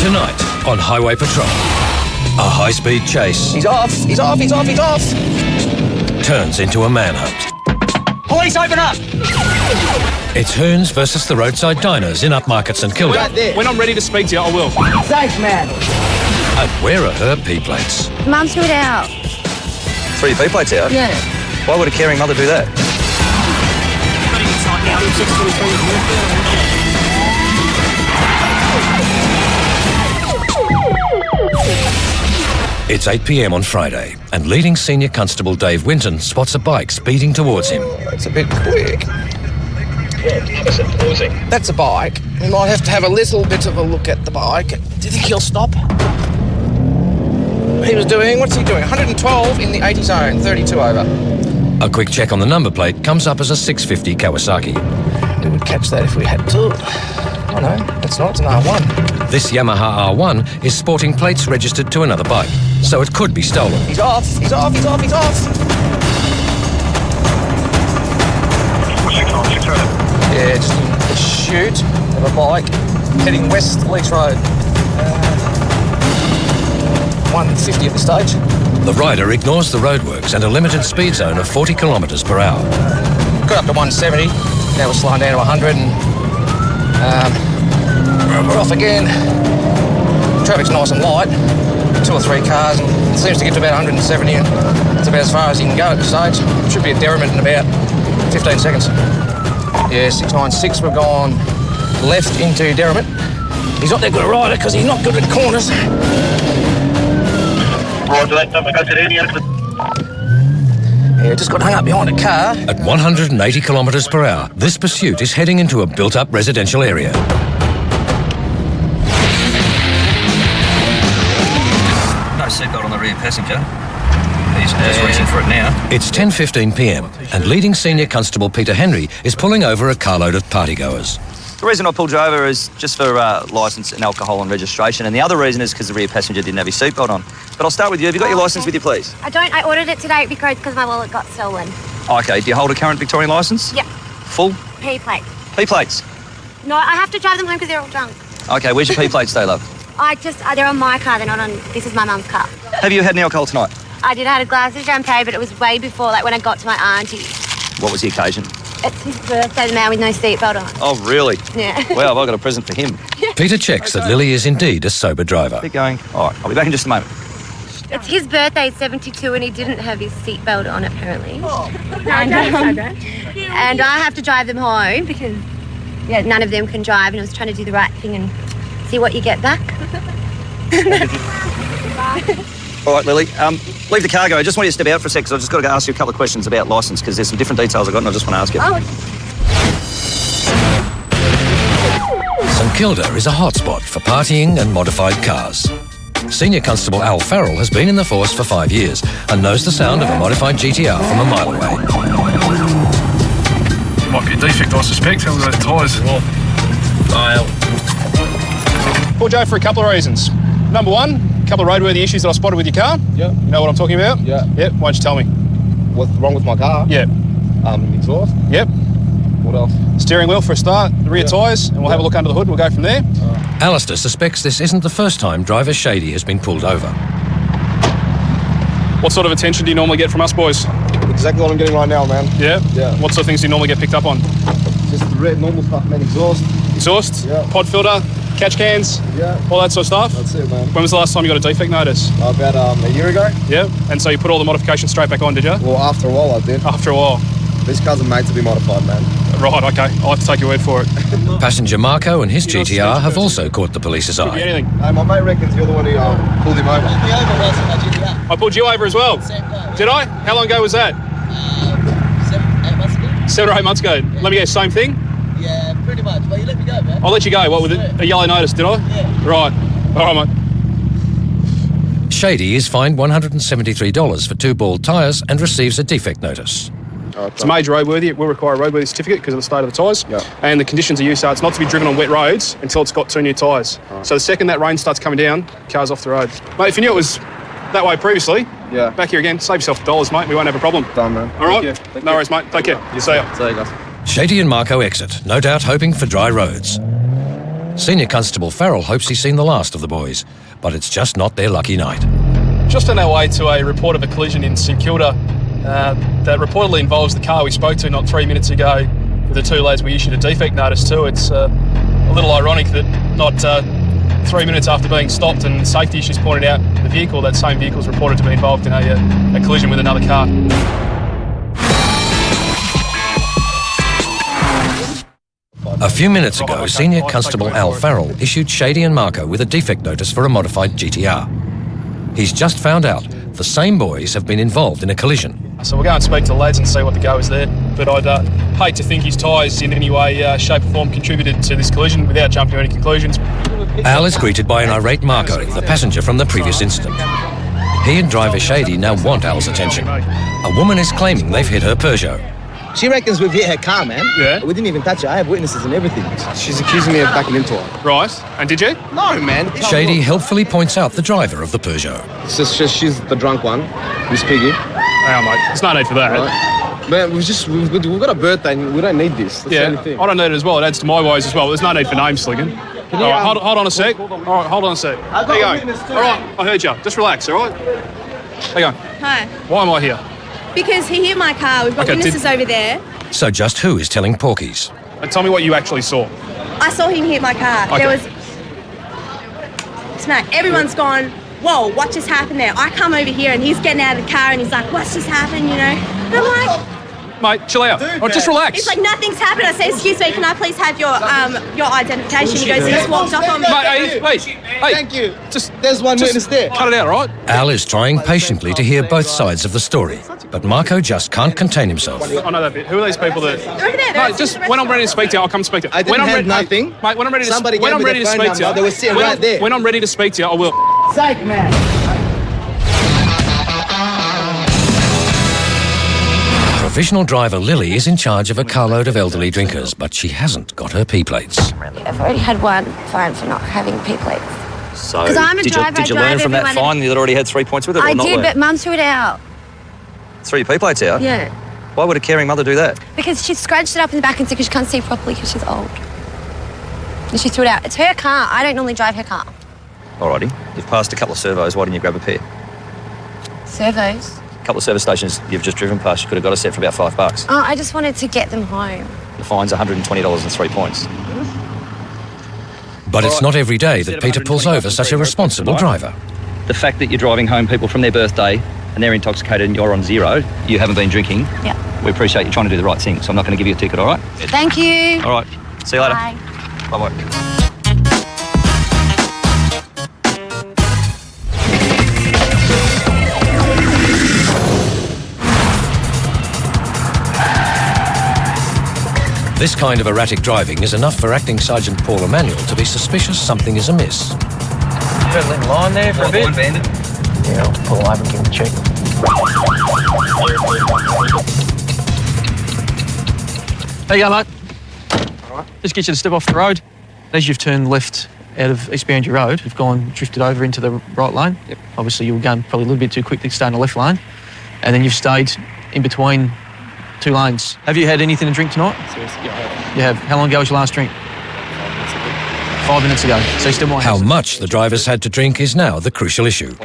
Tonight on Highway Patrol, a high-speed chase He's off! He's off! He's off! He's off! turns into a manhunt. Police, open up! It's Hoons versus the roadside diners in upmarket St Kilda. When I'm ready to speak to you, I will. Thanks, man. And where are her P-plates? Mum threw it out. Threw your P-plates out? Yeah. Why would a caring mother do that? It's 8 p.m. on Friday, and leading senior constable Dave Winton spots a bike speeding towards him. It's a bit quick. That's a bike. We might have to have a little bit of a look at the bike. Do you think he'll stop? What's he doing? 112 in the 80 zone, 32 over. A quick check on the number plate comes up as a 650 Kawasaki. We would catch that if we had to. Oh no, that's not, it's an R1. This Yamaha R1 is sporting plates registered to another bike, so it could be stolen. He's off! He's off! He's off! He's off! Yeah, just a shoot of a bike heading west Leach Road. 150 at this stage. The rider ignores the roadworks and a limited speed zone of 40 kilometres per hour. Got up to 170. Now we're slowing down to 100 and we're off again. Traffic's nice and light. 2 or 3 cars, and it seems to get to about 170, and that's about as far as you can go at this stage. Should be at Derrimut in about 15 seconds. Yeah, 696, we've gone left into Derrimut. He's not that good a rider because he's not good at corners. Yeah, just got hung up behind a car. At 180 kilometres per hour, this pursuit is heading into a built-up residential area. No seatbelt on the rear passenger. He's just reaching for it now. It's 10:15 p.m, and leading senior constable Peter Henry is pulling over a carload of partygoers. The reason I pulled you over is just for licence and alcohol and registration, and the other reason is because the rear passenger didn't have his seatbelt on. But I'll start with you. Have you got your licence with you, please? I don't. I ordered it today because my wallet got stolen. Okay. Do you hold a current Victorian licence? Yep. Full? P-plate. P-plates? No, I have to drive them home because they're all drunk. Okay. Where's your P-plates, though, love? They're on my car. They're not on. This is my mum's car. Have you had any alcohol tonight? I did. I had a glass of champagne, but it was way before, like when I got to my auntie. What was the occasion? It's his birthday, the man with no seatbelt on. Oh, really? Yeah. Well, have I got a present for him? Peter checks that Lily is indeed a sober driver. Keep going. All right. I'll be back in just a moment. It's his birthday, 72, and he didn't have his seatbelt on, apparently. And I have to drive them home because, none of them can drive, and I was trying to do the right thing and see what you get back. All right, Lily. Leave the car go. I just want you to step out for a sec because I've just got to ask you a couple of questions about licence because there's some different details I've got and I just want to ask you. St Kilda is a hotspot for partying and modified cars. Senior Constable Al Farrell has been in the force for 5 years and knows the sound of a modified GTR from a mile away. Might be a defect, I suspect. How are those tyres? Pulled you over for a couple of reasons. Number one, a couple of roadworthy issues that I spotted with your car. Yeah. You know what I'm talking about? Yeah. Yep. Why don't you tell me? What's wrong with my car? Yeah. Exhaust. Yep. What else? Steering wheel for a start, the rear tyres, and we'll have a look under the hood. We'll go from there. Alistair suspects this isn't the first time driver Shady has been pulled over. What sort of attention do you normally get from us boys? Exactly what I'm getting right now, man. Yeah? Yeah. What sort of things do you normally get picked up on? Just the red normal stuff, man. Exhaust. Exhaust? Yeah. Pod filter? Catch cans? Yeah. All that sort of stuff? That's it, man. When was the last time you got a defect notice? About a year ago. Yeah. And so you put all the modifications straight back on, did you? Well, after a while I did. After a while. These cars are made to be modified, man. Right, okay. I'll have to take your word for it. Passenger Marco and his GTR have also caught the police's Could be eye. anything. Hey, my mate reckons you're the one who pulled him over. I pulled you over as well. Did I? How long ago was that? 7 or 8 months ago. Let me guess, same thing? Yeah, pretty much. But you let me go, man. I'll let you go. What, with a yellow notice, did I? Yeah. Right. All right, mate. Shady is fined $173 for 2 bald tyres and receives a defect notice. It's a major roadworthy. It will require a roadworthy certificate because of the state of the tyres. Yeah. And the conditions of use are it's not to be driven on wet roads until it's got 2 new tyres. So the second that rain starts coming down, car's off the road. Mate, if you knew it was that way previously, Yeah. back here again, save yourself $1, mate. We won't have a problem. Done, man. All right? Thank No you. worries, mate. Take care. See ya. See you guys. Shady and Marco exit, no doubt hoping for dry roads. Senior Constable Farrell hopes he's seen the last of the boys, but it's just not their lucky night. Just on our way to a report of a collision in St Kilda that reportedly involves the car we spoke to not 3 minutes ago with the two lads we issued a defect notice to. It's a little ironic that not 3 minutes after being stopped and safety issues pointed out the vehicle, that same vehicle is reported to be involved in a collision with another car. A few minutes ago, Senior Constable Al Farrell issued Shady and Marco with a defect notice for a modified GTR. He's just found out the same boys have been involved in a collision. So we'll go and speak to the lads and see what the go is there. But I'd hate to think his tyres in any way, shape or form contributed to this collision without jumping to any conclusions. Al is greeted by an irate Marco, the passenger from the previous incident. He and driver Shady now want Al's attention. A woman is claiming they've hit her Peugeot. She reckons we've hit her car, man. Yeah? We didn't even touch her. I have witnesses and everything. She's accusing me of backing into her. Right. And did you? No, man. Shady helpfully points out the driver of the Peugeot. It's just she's the drunk one, Miss Piggy. Hang on, mate. There's no need for that. Right? Man, we've got a birthday and we don't need this. That's the only thing. I don't need it as well. It adds to my woes as well. There's no need for name slinging. All right, hold on a sec. All right, hold on a sec. I've got There you a go. witness too. All right, I heard you. Just relax, all right? There you go. Hi. Why am I here? Because he hit my car. We've got Okay, witnesses over there. So just who is telling porkies? And tell me what you actually saw. I saw him hit my car. Okay. There was smack. Everyone's gone, whoa, what just happened there? I come over here and he's getting out of the car and he's like, what's just happened, you know? And I'm like, Mate, chill out. All right, just relax. it's like nothing's happened. I say, excuse me, can I please have your identification? He goes, he just walked off on me. Mate, hey. Thank you. Just There's one witness there. cut it out, all right? Al is trying patiently to hear both sides of the story, but Marco just can't contain himself. I know that bit. Who are these people that... They're over there. They're Mate, just when I'm ready to speak to you, I'll come speak to you. I didn't when I'm have nothing. Mate, when I'm ready to... Somebody when gave I'm me ready the to phone speak to you... number. They were sitting when right there. When I'm ready to speak to you, I will... Psych, man. Provisional driver Lily is in charge of a carload of elderly drinkers, but she hasn't got her P plates. I've already had one fine for not having P plates. So 'Cause I'm a did driver, you I learn drive from that everyone fine that you'd already had 3 points with it or I not did, learn? but Mum threw it out. Threw your P-plates out? Yeah. Why would a caring mother do that? Because she scratched it up in the back and said because she can't see properly because she's old. And she threw it out. It's her car. I don't normally drive her car. Alrighty. You've passed a couple of servos. Why didn't you grab a pair? Servos. A couple of service stations you've just driven past. You could have got a set for about $5. Oh, I just wanted to get them home. The fine's $120 and 3 points. But it's not every day that Peter pulls over such a responsible driver. The fact that you're driving home people from their birthday and they're intoxicated and you're on zero, you haven't been drinking. Yeah. We appreciate you trying to do the right thing, so I'm not going to give you a ticket, all right? Thank you. All right. See you later. Bye. Bye-bye. This kind of erratic driving is enough for Acting Sergeant Paul Emanuel to be suspicious something is amiss. Better leave him lying there for a bit. Yeah, I'll pull over and give him a check. There you go, mate. All right. Just get you to step off the road. As you've turned left out of East Boundary Road, you've drifted over into the right lane. Yep. Obviously, you were going probably a little bit too quickly to stay in the left lane. And then you've stayed in between two lanes. Have you had anything to drink tonight? Seriously, yeah, I have. You have. How long ago was your last drink? 5 minutes ago. So you still might How have. much the drivers had to drink is now the crucial issue.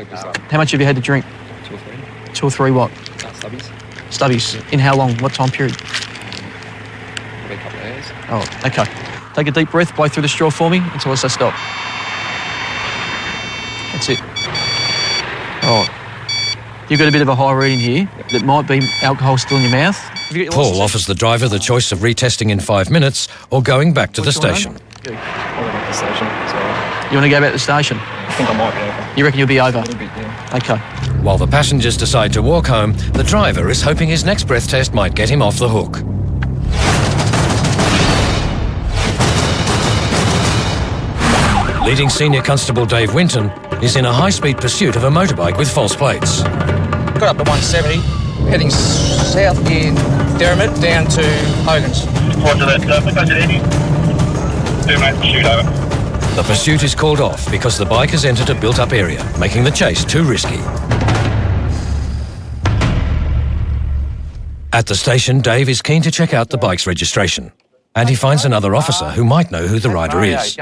How much have you had to drink? 2 or 3. 2 or 3 what? Stubbies. Stubbies. In how long? What time period? Probably a couple of hours. Oh, okay. Take a deep breath, blow through the straw for me until I say stop. That's it. All right. You've got a bit of a high reading here. That might be alcohol still in your mouth. Have you got your Paul license? offers the driver the choice of retesting in 5 minutes or going back to the What's going on? station. I'll go back to the station, so You want to go back to the station? I think I might be over. You reckon you'll be over? A little bit, yeah. Okay. While the passengers decide to walk home, the driver is hoping his next breath test might get him off the hook. Leading Senior Constable Dave Winton is in a high-speed pursuit of a motorbike with false plates. Got up to 170, heading south in Derrimut down to Hogan's. Roger that, Budget 80. 2 mate, shoot over. The pursuit is called off because the bike has entered a built-up area, making the chase too risky. At the station, Dave is keen to check out the bike's registration. And he finds another officer who might know who the rider is.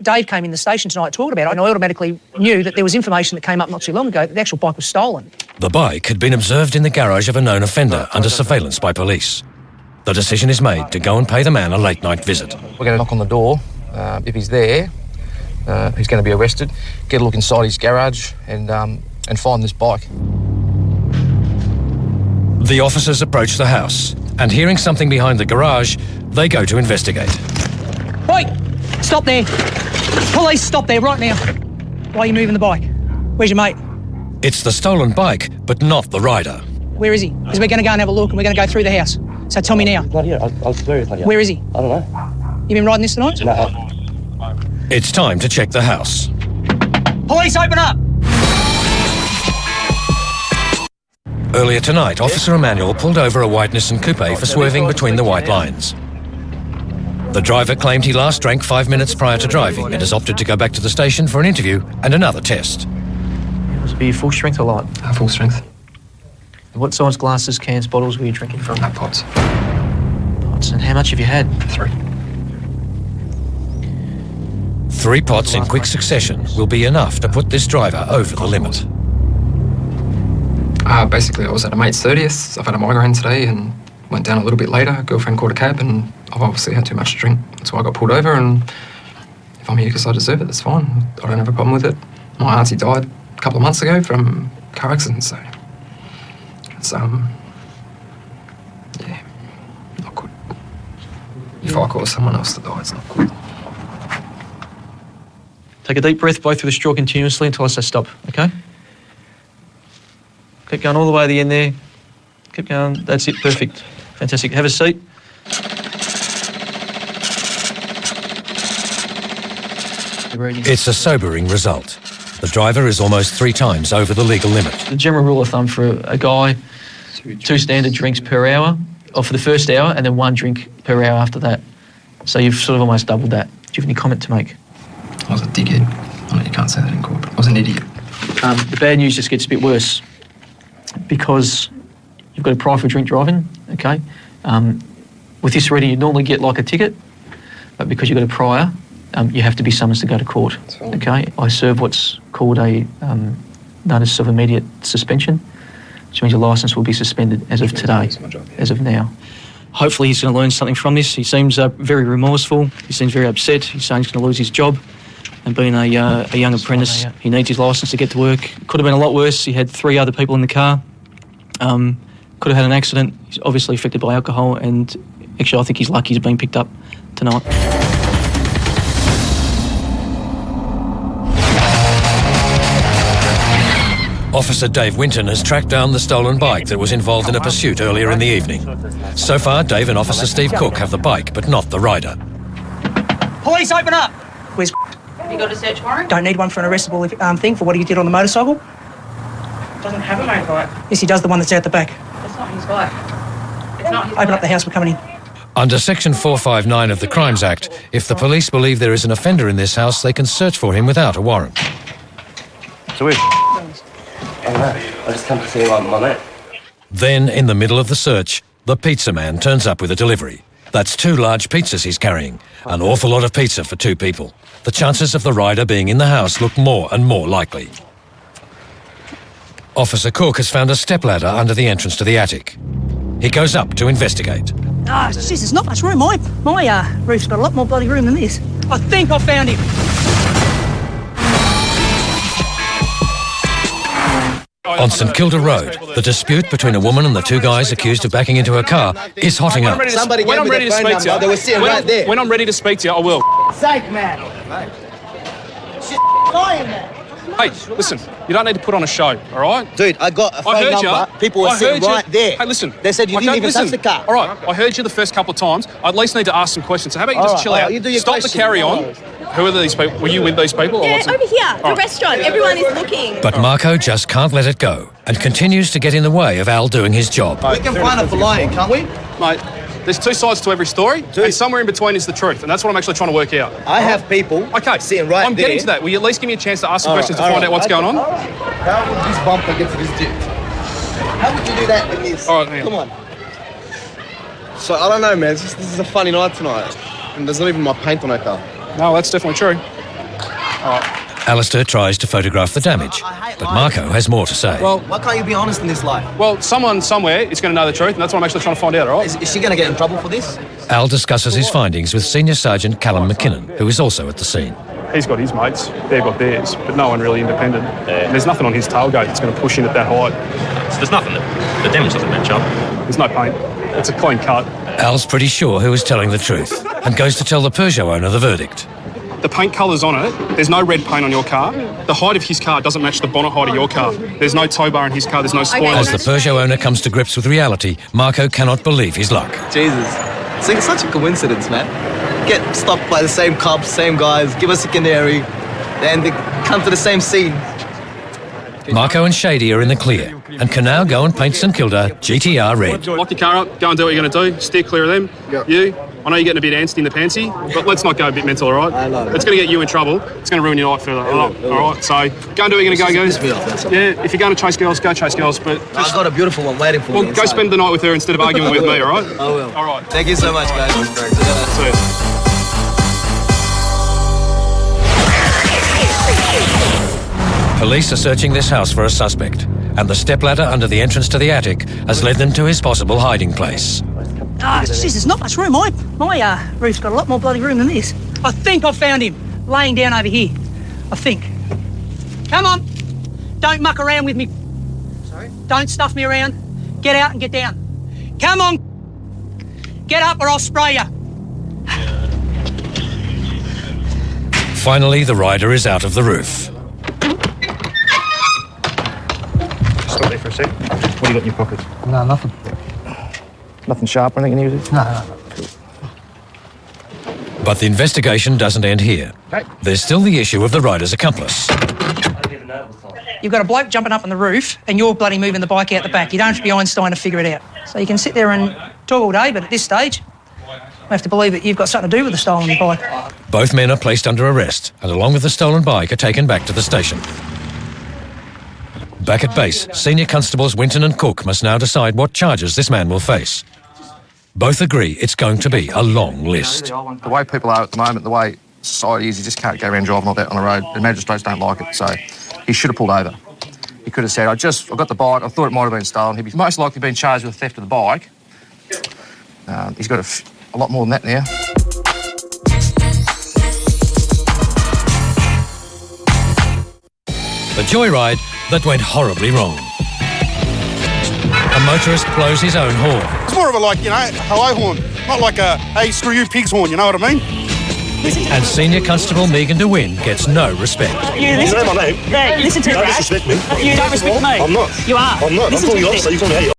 Dave came in the station tonight talking about it, and I automatically knew that there was information that came up not too long ago that the actual bike was stolen. The bike had been observed in the garage of a known offender under surveillance by police. The decision is made to go and pay the man a late-night visit. We're going to knock on the door. If he's there, he's going to be arrested. Get a look inside his garage and find this bike. The officers approach the house, and hearing something behind the garage, they go to investigate. Wait! Stop there! Police, stop there right now. Why are you moving the bike? Where's your mate? It's the stolen bike, but not the rider. Where is he? Because we're going to go and have a look and we're going to go through the house. So tell me now. Not here. I'll swear it's not here. Where is he? I don't know. You been riding this tonight? No. It's time to check the house. Police, open up! Earlier tonight, Officer Emmanuel pulled over a white Nissan Coupe for swerving between the white lines. The driver claimed he last drank 5 minutes prior to driving and has opted to go back to the station for an interview and another test. Must it be full strength or light? Full strength. What size glasses, cans, bottles were you drinking from? Pots. Pots. And how much have you had? 3. 3 pots in quick succession will be enough to put this driver over the limit. Basically, I was at a mate's 30th. I've had a migraine today and went down a little bit later. Girlfriend called a cab and I've obviously had too much to drink. That's why I got pulled over, and if I'm here because I deserve it, that's fine. I don't have a problem with it. My auntie died a couple of months ago from a car accident, so it's, yeah, not good. If I cause someone else to die, it's not good. Take a deep breath, blow through the straw continuously until I say stop, okay? Keep going all the way to the end there. Keep going. That's it. Perfect. Fantastic. Have a seat. It's a sobering result. The driver is almost 3 times over the legal limit. The general rule of thumb for a guy, 2 standard drinks per hour, or for the first hour, and then 1 drink per hour after that. So you've sort of almost doubled that. Do you have any comment to make? I was a dickhead. I know you can't say that in court, but I was an idiot. The bad news just gets a bit worse because you've got a prior for drink driving, okay? With this reading, you'd normally get like a ticket, but because you've got a prior, you have to be summoned to go to court, okay? I serve what's called a notice of immediate suspension, which means your licence will be suspended as of today, as of now. Hopefully he's going to learn something from this. He seems very remorseful. He seems very upset. He's saying he's going to lose his job. And being a young apprentice, he needs his licence to get to work. Could have been a lot worse. He had 3 other people in the car. Could have had an accident. He's obviously affected by alcohol, and actually I think he's lucky he's been picked up tonight. Officer Dave Winton has tracked down the stolen bike that was involved in a pursuit earlier in the evening. So far, Dave and Officer Steve Cook have the bike, but not the rider. Police, open up! Where's Have you got a search warrant? Don't need one for an arrestable thing for what he did on the motorcycle. Doesn't have a motorbike. Yes, he does, the one that's out the back. That's not his bike. It's not his Open bike. up the house, we're coming in. Under Section 459 of the Crimes Act, if the police believe there is an offender in this house, they can search for him without a warrant. So weird. I don't know. I just come to see my mate. Then, in the middle of the search, the pizza man turns up with a delivery. That's 2 large pizzas he's carrying. An awful lot of pizza for 2 people. The chances of the rider being in the house look more and more likely. Officer Cook has found a stepladder under the entrance to the attic. He goes up to investigate. Ah, jeez, there's not much room. My roof's got a lot more bloody room than this. I think I found him. On St Kilda Road, the dispute between a woman and the 2 guys accused of backing into her car is hotting up. Somebody gave me the phone number. They were sitting right there. When I'm ready to speak to you, I will. Psych, man. She's lying, man. Hey, listen, you don't need to put on a show, all right? Dude, I got a phone heard number. you. People were I sitting heard you. right there. Hey, listen. They said you didn't even touch the car. All right, I heard you the first couple of times. I at least need to ask some questions. So how about you just chill out? You do your Stop the questions. carry on. Who are these people? Were you with these people? Or Yeah, what's over here, the right. restaurant. Everyone is looking. But Marco just can't let it go and continues to get in the way of Al doing his job. We can find her for lying, can't we? Mate, there's 2 sides to every story, and somewhere in between is the truth, and that's what I'm actually trying to work out. I have people sitting right I'm there. getting to that. Will you at least give me a chance to ask some All questions right, to find out what's going on? How would this bumper get to this dude? How would you do that with this? All right, hang on. Come on. So, I don't know, man. This is a funny night tonight. And there's not even my paint on our car. No, that's definitely true. Alistair tries to photograph the damage, but Marco has more to say. Well, why can't you be honest in this life? Well, someone somewhere is going to know the truth, and that's what I'm actually trying to find out, all right? Is she going to get in trouble for this? Al discusses his findings with Senior Sergeant Callum McKinnon, who is also at the scene. He's got his mates, they've got theirs, but no one really independent. Yeah. There's nothing on his tailgate that's going to push in at that height. So there's nothing the damage doesn't match up. There's no paint. It's a clean cut. Al's pretty sure who is telling the truth and goes to tell the Peugeot owner the verdict. The paint colour's on it. There's no red paint on your car. The height of his car doesn't match the bonnet height of your car. There's no tow bar in his car. There's no spoilers. As the Peugeot owner comes to grips with reality, Marco cannot believe his luck. Jesus. It's such a coincidence, man. Get stopped by the same cops, same guys, give us a canary, then they come to the same scene. Marco and Shady are in the clear and can now go and paint St Kilda GTR red. Lock your car up, go and do what you're going to do. Steer clear of them. Yep. You, I know you're getting a bit antsy in the pantsy, but let's not go a bit mental, all right? I know. It's going to get you in trouble. It's going to ruin your life further. All right, so go and do what you're going to go, guys. Yeah, if you're going to chase girls, go chase girls, but... I've got a beautiful one waiting for me. Well, go spend the night with her instead of arguing with me, all right? I will. All right. Thank you so much, guys. See you. Police are searching this house for a suspect, and the stepladder under the entrance to the attic has led them to his possible hiding place. Jeez, there's not much room. My roof's got a lot more bloody room than this. I think I found him laying down over here. I think. Come on. Don't muck around with me. Sorry? Don't stuff me around. Get out and get down. Come on. Get up or I'll spray you. Finally, the rider is out of the roof. Stop there for a sec. What do you got in your pocket? No, nothing. Nothing sharp or anything you can use it? No. But the investigation doesn't end here. There's still the issue of the rider's accomplice. You've got a bloke jumping up on the roof and you're bloody moving the bike out the back. You don't have to be Einstein to figure it out. So you can sit there and talk all day, but at this stage, I have to believe that you've got something to do with the stolen bike. Both men are placed under arrest and along with the stolen bike are taken back to the station. Back at base, Senior Constables Winton and Cook must now decide what charges this man will face. Both agree it's going to be a long list. The way people are at the moment, the way society is, you just can't go around driving like that on the road. The magistrates don't like it, so he should have pulled over. He could have said, I got the bike, I thought it might have been stolen. He'd be most likely been charged with theft of the bike. He's got a lot more than that now. A joyride that went horribly wrong. A motorist blows his own horn. It's more of a, like, hello horn, not like a, hey, screw you pigs horn, you know what I mean? And Senior Constable Megan DeWin gets no respect. You know my name. Hey, listen to me. You don't disrespect me. You don't respect me. I'm not. You are. I'm not. I'm calling you officer, you call me, hey,